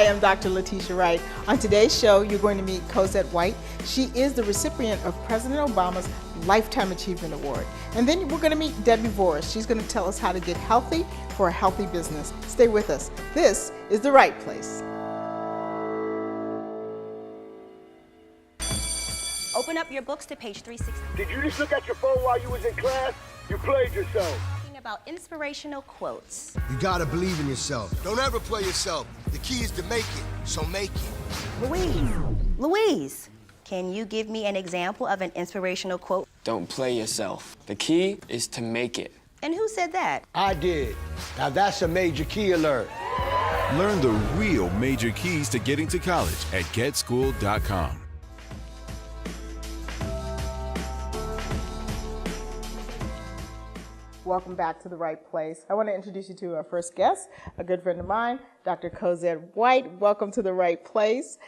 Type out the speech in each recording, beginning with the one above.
Hi, I'm Dr. Letitia Wright. On today's show, you're going to meet Cosette White. She is the recipient of President Obama's Lifetime Achievement Award. And then we're going to meet Debbie Voris. She's going to tell us how to get healthy for a healthy business. Stay with us. This is The Right Place. Open up your books to page 360. Did you just look at your phone while you was in class? You played yourself. Talking about inspirational quotes. You gotta believe in yourself. Don't ever play yourself. The key is to make it, so make it. Louise, can you give me an example of an inspirational quote? Don't play yourself. The key is to make it. And who said that? I did. Now that's a major key alert. Learn the real major keys to getting to college at getschool.com. Welcome back to The Right Place. I want to introduce you to our first guest, a good friend of mine, Dr. Cosette White. Welcome to The Right Place.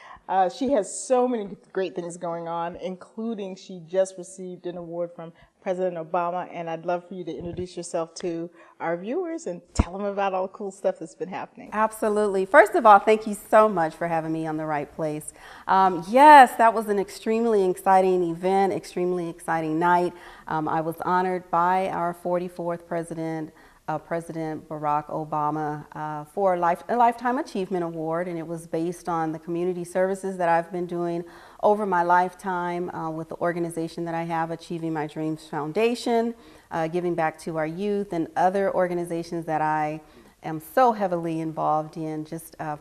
She has so many great things going on, including she just received an award from President Obama, and I'd love for you to introduce yourself to our viewers and tell them about all the cool stuff that's been happening. Absolutely. First of all, thank you so much for having me on The Right Place. Yes, that was an extremely exciting event, extremely exciting night. I was honored by our 44th president, President Barack Obama, for a Lifetime Achievement Award, and it was based on the community services that I've been doing over my lifetime with the organization that I have, Achieving My Dreams Foundation, giving back to our youth, and other organizations that I am so heavily involved in,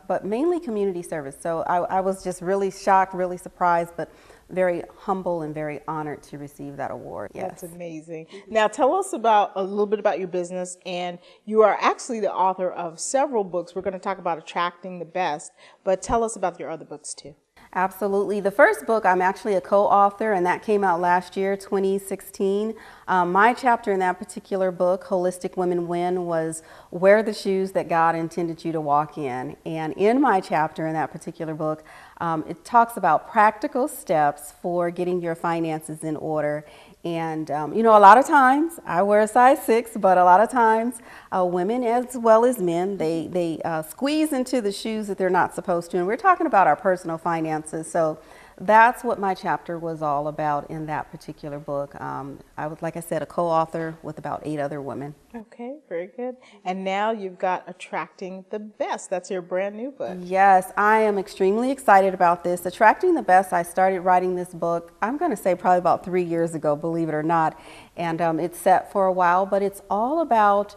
but mainly community service. So I was just really shocked, really surprised, but very humble and very honored to receive that award. Yes. That's amazing. Now tell us a little bit about your business, and you are actually the author of several books. We're going to talk about Attracting the Best, but tell us about your other books too. Absolutely. The first book, I'm actually a co-author, and that came out last year, 2016. My chapter in that particular book, Holistic Women Win, was Wear the Shoes That God Intended You to Walk In. And in my chapter in that particular book, it talks about practical steps for getting your finances in order. And, you know, a lot of times, I wear a size 6, but a lot of times, women as well as men, they squeeze into the shoes that they're not supposed to. And we're talking about our personal finances. So that's what my chapter was all about in that particular book. I was, like I said, a co-author with about 8 other women. Okay, very good. And now you've got Attracting the Best. That's your brand new book. Yes, I am extremely excited about this. Attracting the Best, I started writing this book, I'm going to say probably about 3 years ago, believe it or not. And it's set for a while, but it's all about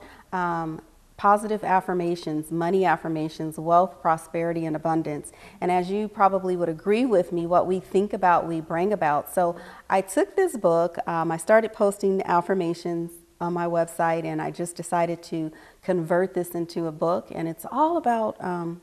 positive affirmations, money affirmations, wealth, prosperity, and abundance. And as you probably would agree with me, what we think about, we bring about. So I took this book, I started posting affirmations on my website, and I just decided to convert this into a book. And it's all about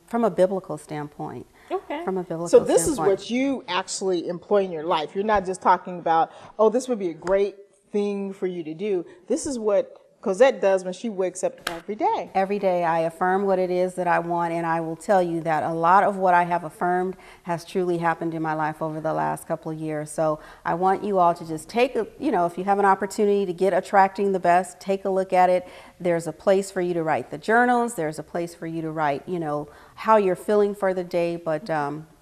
from a biblical standpoint. Okay. From a biblical So this standpoint. is what you actually employ in your life. You're not just talking about, oh, this would be a great thing for you to do. This is what Cosette does when she wakes up every day. Every day I affirm what it is that I want, and I will tell you that a lot of what I have affirmed has truly happened in my life over the last couple of years. So I want you all to just take a, you know, if you have an opportunity to get Attracting the Best, take a look at it. There's a place for you to write the journals. There's a place for you to write, you know, how you're feeling for the day, but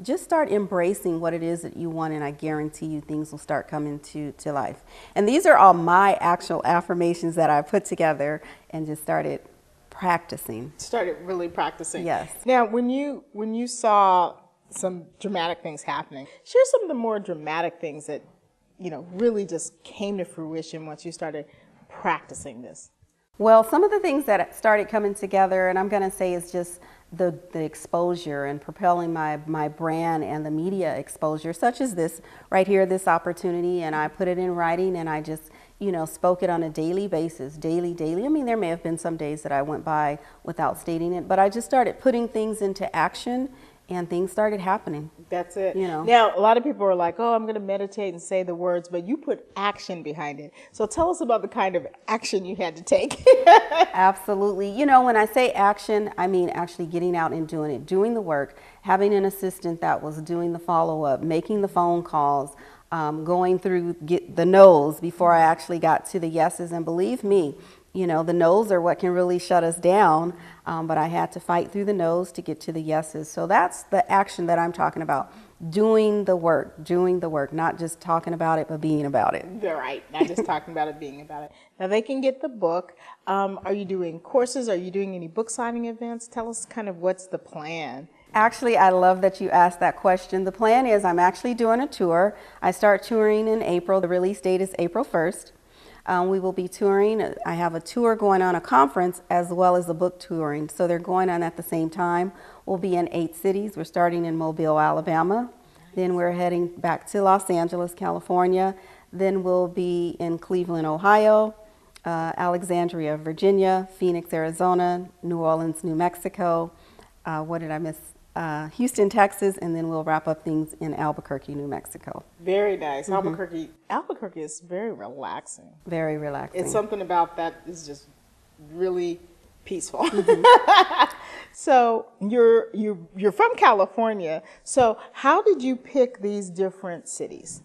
just start embracing what it is that you want, and I guarantee you things will start coming to life. And these are all my actual affirmations that I put together and just started practicing. Started really practicing. Yes. Now, when you saw some dramatic things happening, share some of the more dramatic things that, you know, really just came to fruition once you started practicing this. Well, some of the things that started coming together, and I'm going to say is just the exposure and propelling my brand and the media exposure, such as this right here, this opportunity, and I put it in writing, and I just, you know, spoke it on a daily basis, daily. I mean, there may have been some days that I went by without stating it, but I just started putting things into action, and things started happening. That's it. You know. Now, a lot of people are like, oh, I'm going to meditate and say the words, but you put action behind it. So tell us about the kind of action you had to take. Absolutely. You know, when I say action, I mean actually getting out and doing it, doing the work, having an assistant that was doing the follow-up, making the phone calls, going through the no's before I actually got to the yeses. And believe me, you know, the no's are what can really shut us down, but I had to fight through the no's to get to the yeses. So that's the action that I'm talking about. Doing the work, not just talking about it, but being about it. They're right. Not just talking about it, being about it. Now they can get the book. Are you doing courses? Are you doing any book signing events? Tell us kind of what's the plan. Actually, I love that you asked that question. The plan is I'm actually doing a tour. I start touring in April. The release date is April 1st. We will be touring. I have a tour going on, a conference, as well as a book touring. So they're going on at the same time. We'll be in 8 cities. We're starting in Mobile, Alabama. Then we're heading back to Los Angeles, California. Then we'll be in Cleveland, Ohio, Alexandria, Virginia, Phoenix, Arizona, New Orleans, New Mexico. What did I miss? Houston, Texas, and then we'll wrap up things in Albuquerque, New Mexico. Very nice. Albuquerque is very relaxing. Very relaxing. It's something about that is just really peaceful. So you're from California. So how did you pick these different cities?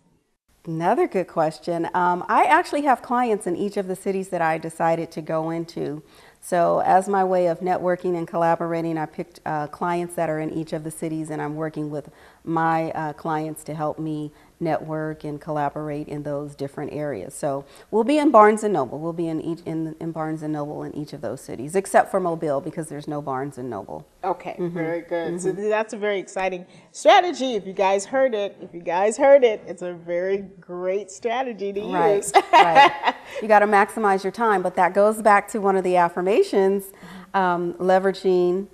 Another good question. I actually have clients in each of the cities that I decided to go into. So as my way of networking and collaborating, I picked clients that are in each of the cities, and I'm working with my clients to help me network and collaborate in those different areas. So we'll be in Barnes & Noble. We'll be in Barnes & Noble in each of those cities, except for Mobile because there's no Barnes & Noble. Okay, very good. So that's a very exciting strategy. If you guys heard it, it's a very great strategy to use. Right. You got to maximize your time, but that goes back to one of the affirmations, leveraging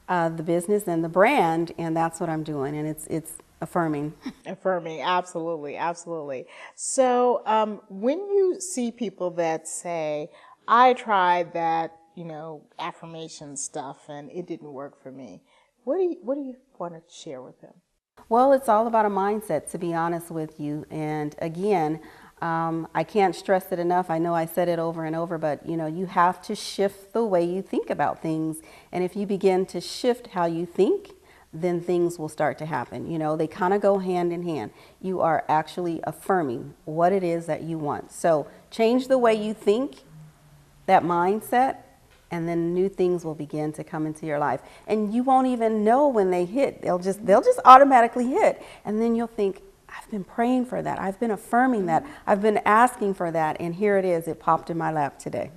the business and the brand, and that's what I'm doing, and it's affirming. Affirming, absolutely, absolutely. So when you see people that say, I tried that, affirmation stuff and it didn't work for me, what do you want to share with them? Well, it's all about a mindset, to be honest with you. And again, I can't stress it enough. I know I said it over and over, but you have to shift the way you think about things. And if you begin to shift how you think, then things will start to happen. They kind of go hand in hand. You are actually affirming what it is that you want. So change the way you think, that mindset, and then new things will begin to come into your life. And you won't even know when they hit. They'll just automatically hit. And then you'll think, I've been praying for that. I've been affirming that. I've been asking for that. And here it is. It popped in my lap today.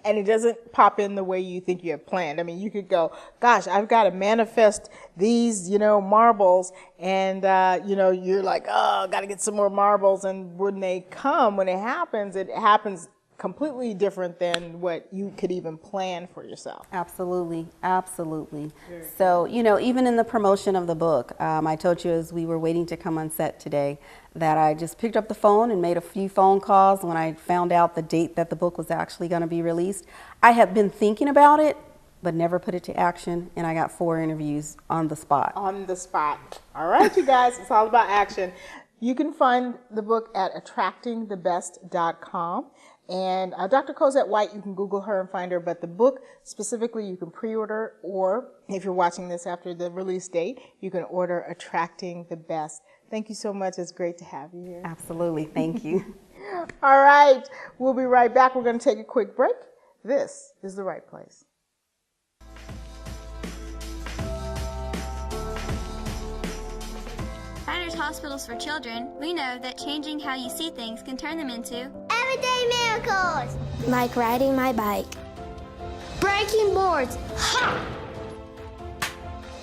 And it doesn't pop in the way you think you have planned. I mean, you could go, gosh, I've got to manifest these, marbles. And, you're like, oh, got to get some more marbles. And when it happens, it happens completely different than what you could even plan for yourself. Absolutely. So, even in the promotion of the book, I told you as we were waiting to come on set today that I just picked up the phone and made a few phone calls when I found out the date that the book was actually going to be released. I had been thinking about it, but never put it to action, and I got 4 interviews on the spot. On the spot. All right, you guys, it's all about action. You can find the book at attractingthebest.com. And Dr. Cosette White, you can Google her and find her, but the book specifically you can pre-order, or if you're watching this after the release date, you can order Attracting the Best. Thank you so much. It's great to have you here. Absolutely. Thank you. All right. We'll be right back. We're going to take a quick break. This is The Right Place. At Hospitals for Children, we know that changing how you see things can turn them into everyday miracles, like riding my bike, breaking boards, ha!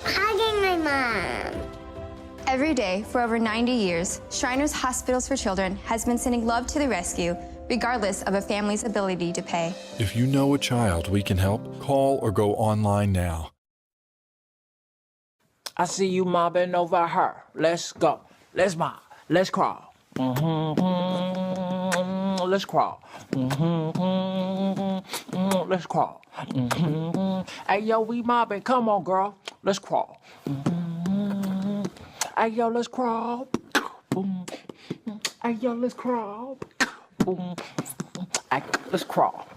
Hugging my mom. Every day for over 90 years, Shriners Hospitals for Children has been sending love to the rescue, regardless of a family's ability to pay. If you know a child we can help, call or go online now. I see you mobbing over her. Let's go. Let's mob. Let's crawl. Let's crawl. Let's crawl. Hey, yo, we mobbing. Come on, girl. Let's crawl. Hey, yo, let's crawl. Hey, yo, let's crawl. Hey, let's crawl.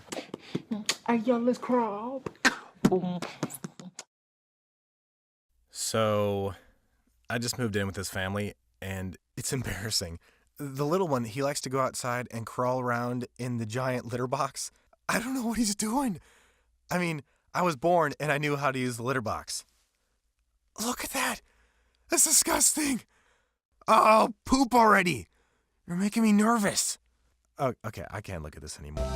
Hey, yo, let's crawl. So, I just moved in with this family, and it's embarrassing. The little one, he likes to go outside and crawl around in the giant litter box. I don't know what he's doing. I mean, I was born and I knew how to use the litter box. Look at that. That's disgusting. Oh, poop already. You're making me nervous. Oh, okay, I can't look at this anymore.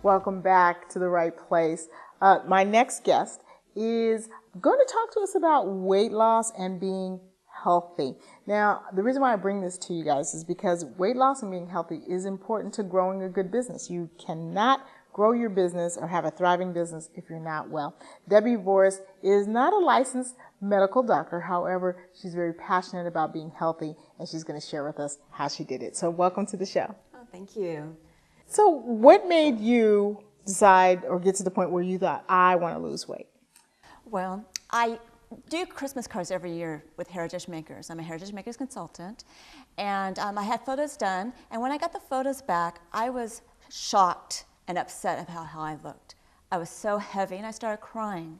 Welcome back to the right place. My next guest is going to talk to us about weight loss and being healthy. Now, the reason why I bring this to you guys is because weight loss and being healthy is important to growing a good business. You cannot grow your business or have a thriving business if you're not well. Debbie Voris is not a licensed medical doctor. However, she's very passionate about being healthy, and she's going to share with us how she did it. So welcome to the show. Oh, thank you. So what made you decide or get to the point where you thought, I want to lose weight? Well, I do Christmas cards every year with Heritage Makers. I'm a Heritage Makers consultant, and I had photos done, and when I got the photos back, I was shocked and upset about how I looked. I was so heavy, and I started crying.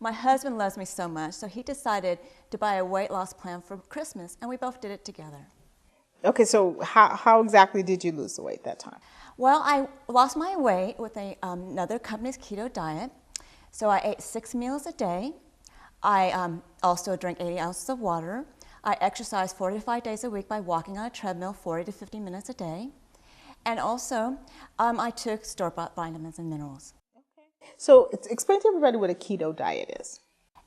My husband loves me so much, so he decided to buy a weight loss plan for Christmas, and we both did it together. Okay, so how exactly did you lose the weight that time? Well, I lost my weight with another company's keto diet. So I ate 6 meals a day. I also drank 80 ounces of water. I exercised 4 to 5 days a week by walking on a treadmill 40 to 50 minutes a day. And also, I took store-bought vitamins and minerals. Okay. So explain to everybody what a keto diet is.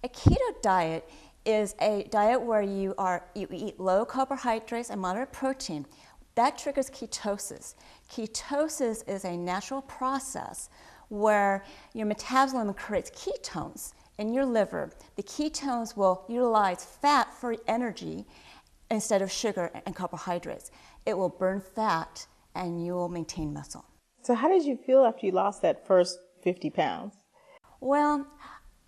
A keto diet is a diet where you eat low carbohydrates and moderate protein. That triggers ketosis. Ketosis is a natural process where your metabolism creates ketones in your liver. The ketones will utilize fat for energy instead of sugar and carbohydrates. It will burn fat and you will maintain muscle. So how did you feel after you lost that first 50 pounds? Well,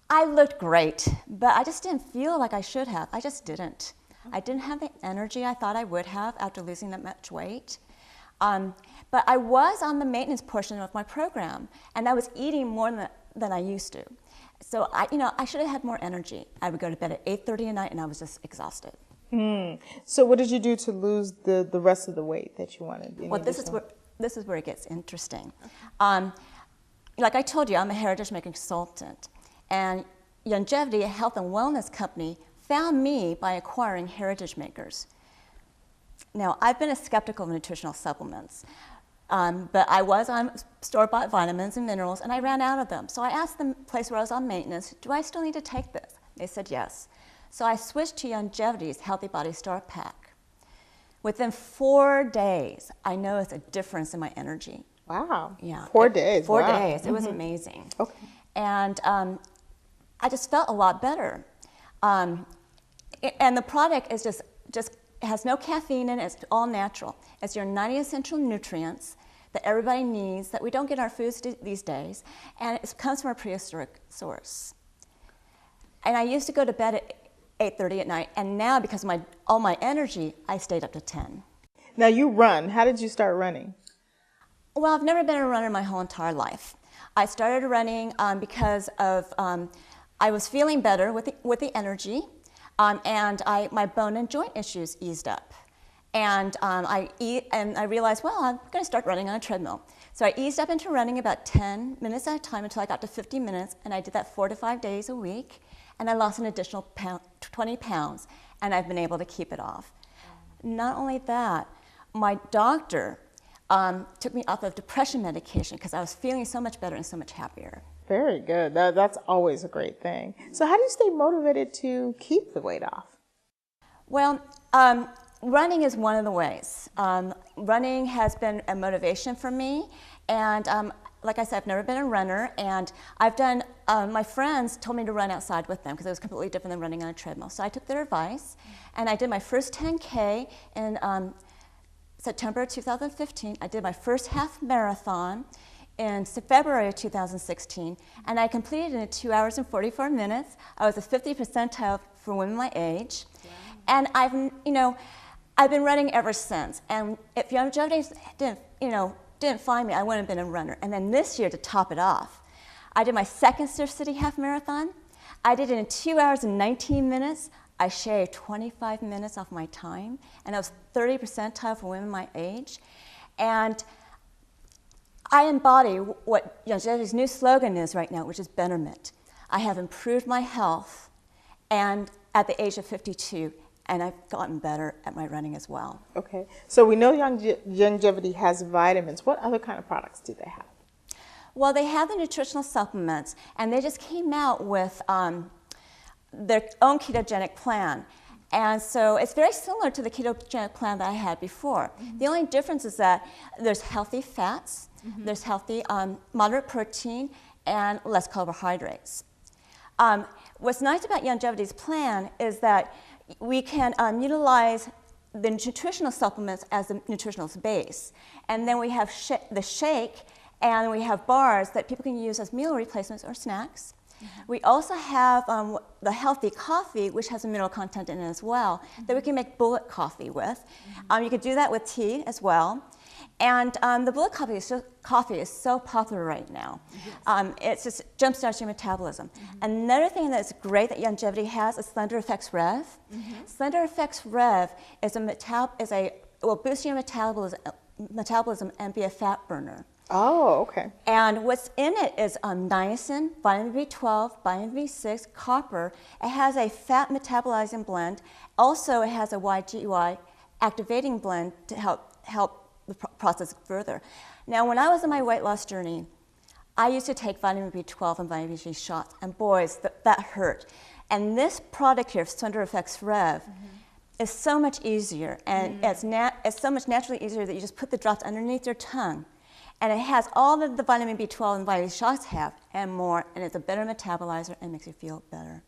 I looked great, but I just didn't feel like I should have. I just didn't. I didn't have the energy I thought I would have after losing that much weight. But I was on the maintenance portion of my program, and I was eating more than I used to. So I should have had more energy. I would go to bed at 8:30 at night, and I was just exhausted. So what did you do to lose the rest of the weight that you wanted? Well, this is where it gets interesting. Like I told you, I'm a Heritage Maker consultant, and Longevity, a health and wellness company, found me by acquiring Heritage Makers. Now, I've been a skeptical of nutritional supplements, but I was on store-bought vitamins and minerals, and I ran out of them. So I asked the place where I was on maintenance, do I still need to take this? They said yes. So I switched to Longevity's Healthy Body Start Pack. Within 4 days, I noticed a difference in my energy. Wow. Yeah. 4 days. 4 wow. days. It was amazing. Okay. And I just felt a lot better. And the product is just has no caffeine in it. It's all natural. It's your 90 essential nutrients that everybody needs that we don't get in our foods these days, and it comes from a prehistoric source. And I used to go to bed at 8:30 at night, and now because of all my energy, I stayed up to 10. Now you run. How did you start running? Well, I've never been a runner my whole entire life. I started running because of I was feeling better with the energy, and my bone and joint issues eased up. And I realized, well, I'm going to start running on a treadmill. So I eased up into running about 10 minutes at a time until I got to 50 minutes, and I did that 4 to 5 days a week, and I lost an additional 20 pounds, and I've been able to keep it off. Not only that, my doctor took me off of depression medication because I was feeling so much better and so much happier. Very good. That's always a great thing. So how do you stay motivated to keep the weight off? Well, running is one of the ways. Running has been a motivation for me, and like I said, I've never been a runner, and I've done, my friends told me to run outside with them because it was completely different than running on a treadmill. So I took their advice, and I did my first 10K in September 2015. I did my first half marathon in February of 2016, and I completed it in 2 hours and 44 minutes. I was a 50th percentile for women my age. Wow. And I've been running ever since. And if Longevity didn't find me, I wouldn't have been a runner. And then this year, to top it off, I did my second Surf City Half Marathon. I did it in 2 hours and 19 minutes. I shaved 25 minutes off my time, and I was 30 percentile for women my age. And I embody what Youngevity's new slogan is right now, which is betterment. I have improved my health and at the age of 52, and I've gotten better at my running as well. Okay, so we know Youngevity has vitamins. What other kind of products do they have? Well, they have the nutritional supplements, and they just came out with their own ketogenic plan. And so it's very similar to the ketogenic plan that I had before. The only difference is that there's healthy fats, there's healthy moderate protein, and less carbohydrates. What's nice about Youngevity's plan is that we can utilize the nutritional supplements as the nutritional base. And then we have the shake, and we have bars that people can use as meal replacements or snacks. We also have the healthy coffee, which has a mineral content in it as well, that we can make bullet coffee with. You could do that with tea as well. And the bullet coffee is so popular right now. It just jumpstarts your metabolism. Another thing that's great that Youngevity has is Slender Effects Rev. Slender Effects Rev will boost your metabolism and be a fat burner. Oh, okay. And what's in it is niacin, vitamin B12, vitamin B6, copper. It has a fat metabolizing blend. Also, it has a YGY activating blend to help the process further. Now, when I was on my weight loss journey, I used to take vitamin B12 and vitamin B shots, and boys, that hurt. And this product here, Slender Effects Rev, is so much easier, and it's so much naturally easier that you just put the drops underneath your tongue. And it has all that the vitamin B12 and vitamin shots have and more, and it's a better metabolizer and makes you feel better.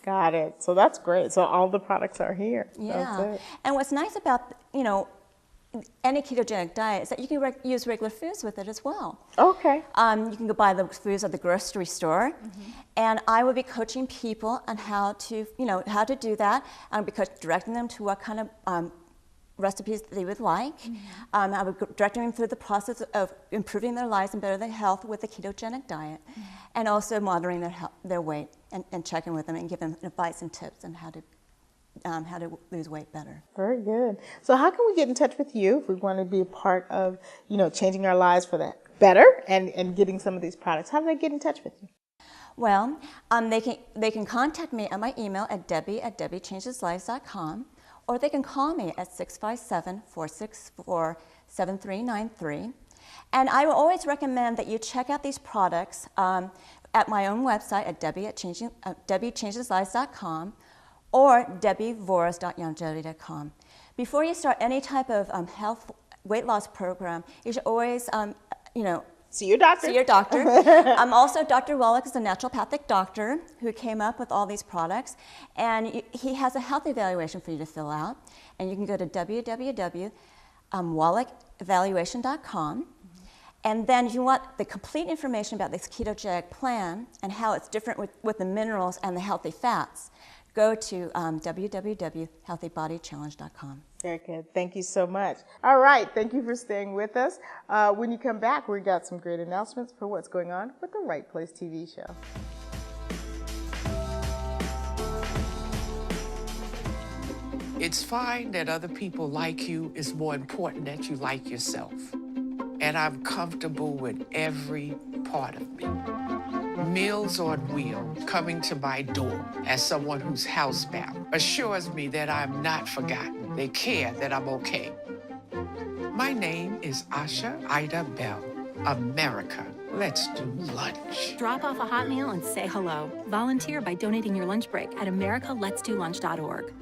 Got it. So that's great. So all the products are here. Yeah. And what's nice about, any ketogenic diet is that you can use regular foods with it as well. Okay. You can go buy the foods at the grocery store, and I will be coaching people on how to do that. I'll be directing them to what kind of recipes they would like. I would direct them through the process of improving their lives and better their health with the ketogenic diet, and also monitoring their weight and checking with them and give them advice and tips on how to lose weight better. Very good. So how can we get in touch with you if we want to be a part of, changing our lives for the better and getting some of these products? How do they get in touch with you? Well, they can contact me at my email at debbie@debbiechangeslives.com, or they can call me at 657-464-7393. And I will always recommend that you check out these products at my own website at debbiechangeslives.com or debbievores.youngevity.com. Before you start any type of health weight loss program, you should always, see your doctor. See your doctor. Also, Dr. Wallach is a naturopathic doctor who came up with all these products, and he has a health evaluation for you to fill out. And you can go to www.wallachevaluation.com. And then if you want the complete information about this ketogenic plan and how it's different with the minerals and the healthy fats, go to www.healthybodychallenge.com. Very good. Thank you so much. All right. Thank you for staying with us. When you come back, we got some great announcements for what's going on with the Right Place TV show. It's fine that other people like you. It's more important that you like yourself. And I'm comfortable with every part of me. Meals on Wheels coming to my door as someone who's housebound assures me that I'm not forgotten. They care that I'm okay. My name is Asha Ida Bell. America, let's do lunch. Drop off a hot meal and say hello. Volunteer by donating your lunch break at americaletsdolunch.org.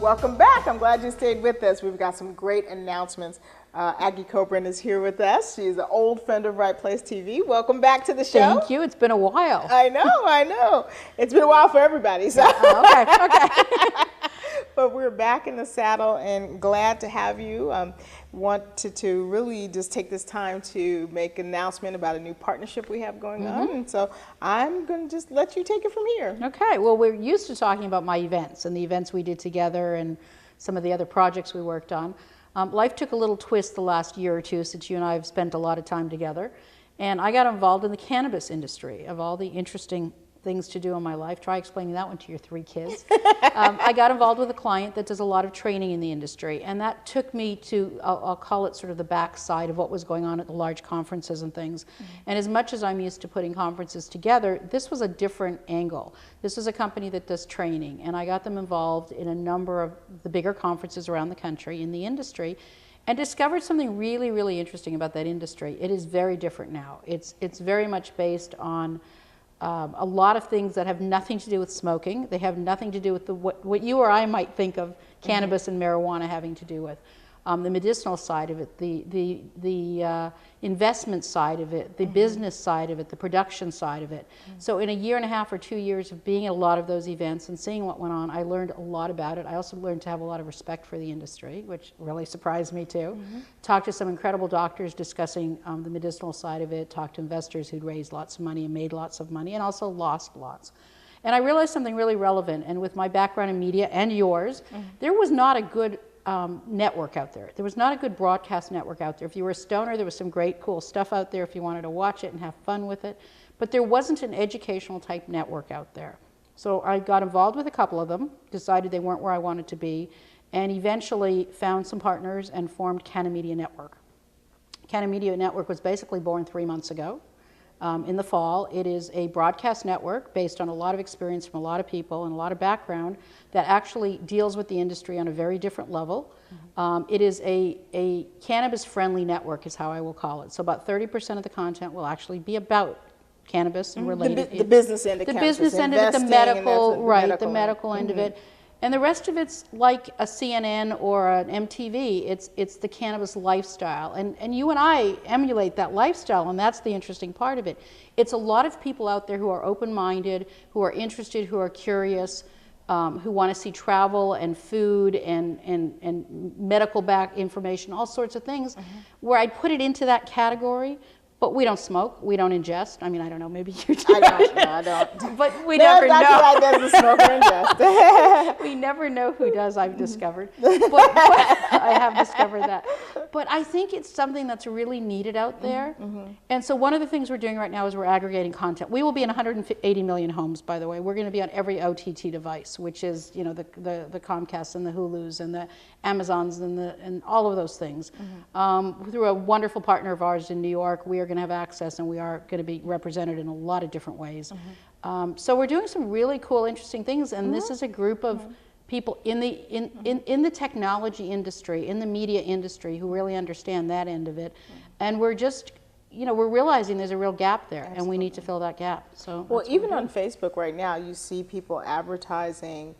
Welcome back. I'm glad you stayed with us. We've got some great announcements. Aggie Coburn is here with us. She's an old friend of Right Place TV. Welcome back to the show. Thank you. It's been a while. I know. It's been a while for everybody. So. Okay. But we're back in the saddle and glad to have you. Wanted to really just take this time to make an announcement about a new partnership we have going on. And so I'm going to just let you take it from here. Okay. Well, we're used to talking about my events and the events we did together and some of the other projects we worked on. Life took a little twist the last year or two since you and I have spent a lot of time together. And I got involved in the cannabis industry, of all the interesting things to do in my life. Try explaining that one to your 3 kids. I got involved with a client that does a lot of training in the industry, and that took me to, I'll call it sort of the backside of what was going on at the large conferences and things. And as much as I'm used to putting conferences together, this was a different angle. This is a company that does training, and I got them involved in a number of the bigger conferences around the country in the industry, and discovered something really, really interesting about that industry. It is very different now. It's very much based on a lot of things that have nothing to do with smoking. They have nothing to do with what you or I might think of cannabis and marijuana having to do with. The medicinal side of it, the investment side of it, the business side of it, the production side of it. So in a year and a half or 2 years of being at a lot of those events and seeing what went on, I learned a lot about it. I also learned to have a lot of respect for the industry, which really surprised me too. Talked to some incredible doctors discussing the medicinal side of it, talked to investors who'd raised lots of money and made lots of money and also lost lots. And I realized something really relevant, and with my background in media and yours, there was not a good network out there. There was not a good broadcast network out there. If you were a stoner, there was some great cool stuff out there if you wanted to watch it and have fun with it, but there wasn't an educational type network out there. So I got involved with a couple of them, decided they weren't where I wanted to be, and eventually found some partners and formed Canna Media Network. Canna Media Network was basically born 3 months ago. In the fall. It is a broadcast network based on a lot of experience from a lot of people and a lot of background that actually deals with the industry on a very different level. It is a cannabis-friendly network is how I will call it. So about 30% of the content will actually be about cannabis and related. The business end of the cannabis. business end of it, the medical, right, the medical end. end of it. And the rest of it's like a CNN or an MTV. It's the cannabis lifestyle. And you and I emulate that lifestyle, and that's the interesting part of it. It's a lot of people out there who are open-minded, who are interested, who are curious, who want to see travel and food and medical back information, all sorts of things, where I'd put it into that category. But we don't smoke. We don't ingest. I mean, I don't know. Maybe you do. I don't. But we never know. I doesn't smoke or ingest. We never know who does. I've discovered. But I have discovered that. But I think it's something that's really needed out there. And so one of the things we're doing right now is we're aggregating content. We will be in 180 million homes, by the way. We're going to be on every OTT device, which is, you know, the Comcasts and the Hulus and the Amazons and all of those things. Through a wonderful partner of ours in New York, we are going to have access, and we are going to be represented in a lot of different ways. So we're doing some really cool, interesting things, and this is a group of people in the technology industry, in the media industry, who really understand that end of it. And we're just, you know, we're realizing there's a real gap there, and we need to fill that gap. So well, even on Facebook right now, you see people advertising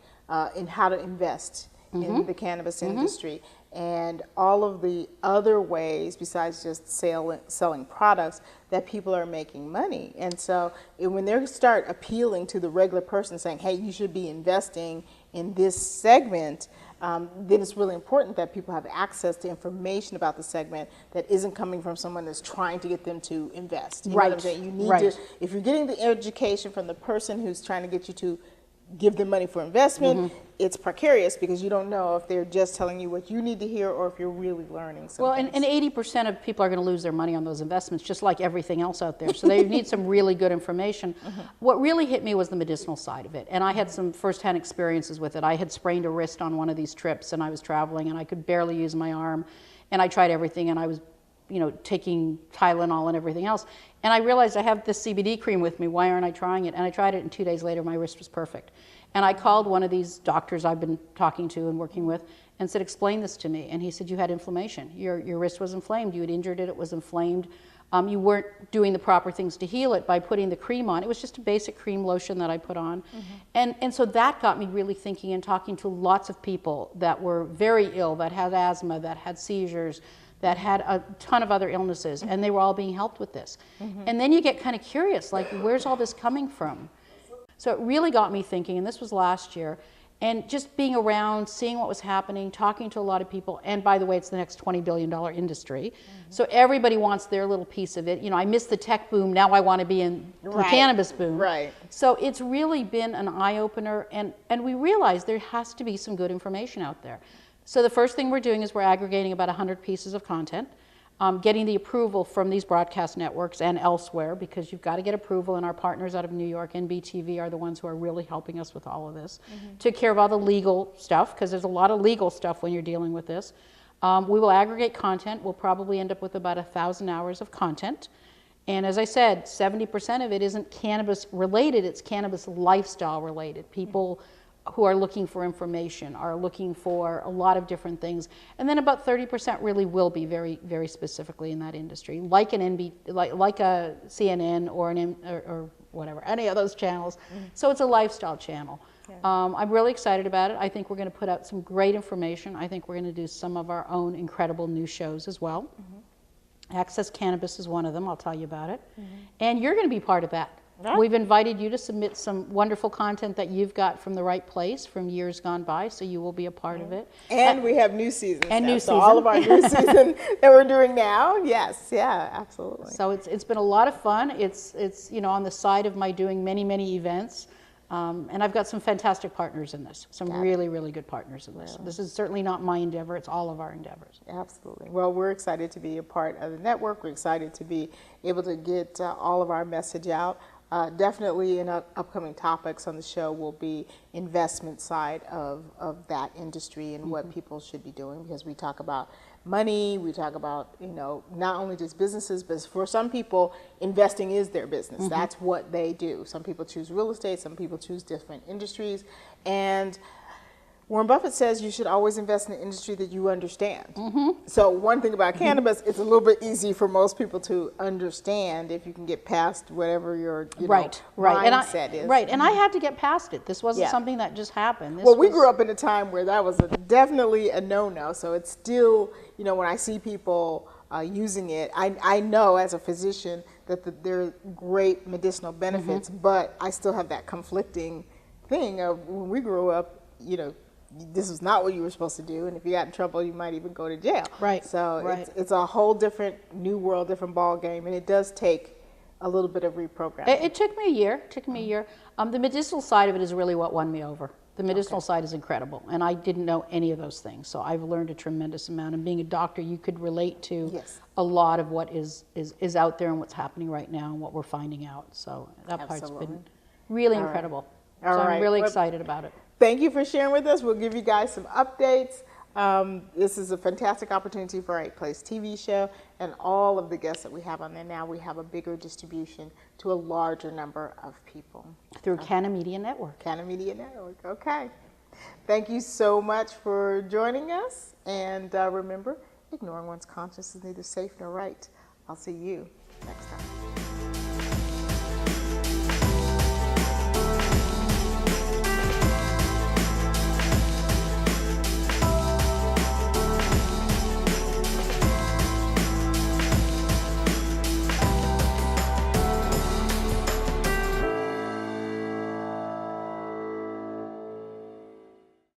in how to invest in the cannabis industry. And all of the other ways besides just selling products that people are making money. And so when they start appealing to the regular person saying, hey, you should be investing in this segment, then it's really important that people have access to information about the segment that isn't coming from someone that's trying to get them to invest. You know what I'm saying? You need to, if you're getting the education from the person who's trying to get you to give them money for investment, it's precarious because you don't know if they're just telling you what you need to hear or if you're really learning something. Well, and 80% of people are going to lose their money on those investments, just like everything else out there. So they need some really good information. What really hit me was the medicinal side of it, and I had some firsthand experiences with it. I had sprained a wrist on one of these trips, and I was traveling, and I could barely use my arm, and I tried everything, and I was, you know, taking Tylenol and everything else. And I realized I have this CBD cream with me. Why aren't I trying it? And I tried it, and 2 days later, my wrist was perfect. And I called one of these doctors I've been talking to and working with and said, explain this to me. And he said, you had inflammation. Your wrist was inflamed. You had injured it. It was inflamed. You weren't doing the proper things to heal it by putting the cream on. It was just a basic cream lotion that I put on. And so that got me really thinking and talking to lots of people that were very ill, that had asthma, that had seizures, that had a ton of other illnesses, and they were all being helped with this. And then you get kind of curious, like, where's all this coming from? So it really got me thinking, and this was last year, and just being around, seeing what was happening, talking to a lot of people, and by the way, it's the next $20 billion industry. So everybody wants their little piece of it. You know, I missed the tech boom, now I want to be in the cannabis boom. So it's really been an eye-opener, and we realized there has to be some good information out there. So the first thing we're doing is we're aggregating about 100 pieces of content. getting the approval from these broadcast networks and elsewhere, because you've got to get approval, and our partners out of New York, NBTV, are the ones who are really helping us with all of this. Took care of all the legal stuff, because there's a lot of legal stuff when you're dealing with this. We will aggregate content. We'll probably end up with about 1,000 hours of content. And as I said, 70% of it isn't cannabis related, it's cannabis lifestyle related. People who are looking for information, are looking for a lot of different things. And then about 30% really will be very, very specifically in that industry, like an like a CNN or or whatever, any of those channels. So it's a lifestyle channel. I'm really excited about it. I think we're going to put out some great information. I think we're going to do some of our own incredible new shows as well. Access Cannabis is one of them. I'll tell you about it. And you're going to be part of that. We've invited you to submit some wonderful content that you've got from The Right Place from years gone by, so you will be a part of it. And we have new seasons and now, new so season. all of our new season that we're doing now. Yes, yeah, absolutely. So it's been a lot of fun. It's you know, on the side of my doing many events. And I've got some fantastic partners in this, some really good partners in this. This is certainly not my endeavor, it's all of our endeavors. Absolutely. Well, we're excited to be a part of the network. We're excited to be able to get all of our message out. Definitely in upcoming topics on the show will be investment side of that industry and what people should be doing, because we talk about money, we talk about, you know, not only just businesses, but for some people, investing is their business. That's what they do. Some people choose real estate, some people choose different industries. And Warren Buffett says you should always invest in an industry that you understand. So one thing about cannabis, it's a little bit easy for most people to understand if you can get past whatever your mindset is. Right, and I had to get past it. This wasn't something that just happened. Well, we grew up in a time where that was definitely a no-no. So it's still, you know, when I see people using it, I know as a physician that there are great medicinal benefits, but I still have that conflicting thing of when we grew up, you know, this is not what you were supposed to do, and if you got in trouble, you might even go to jail. So it's a whole different new world, different ball game, and it does take a little bit of reprogramming. It took me a year. The medicinal side of it is really what won me over. The medicinal side is incredible, and I didn't know any of those things, so I've learned a tremendous amount. And being a doctor, you could relate to a lot of what is out there and what's happening right now and what we're finding out. So that part's been really incredible. So I'm really excited about it. Thank you for sharing with us. We'll give you guys some updates. This is a fantastic opportunity for Right Place TV show, and all of the guests that we have on there now, we have a bigger distribution to a larger number of people. Through Canna Media Network. Canna Media Network, okay. Thank you so much for joining us, and remember, ignoring one's conscience is neither safe nor right. I'll see you next time.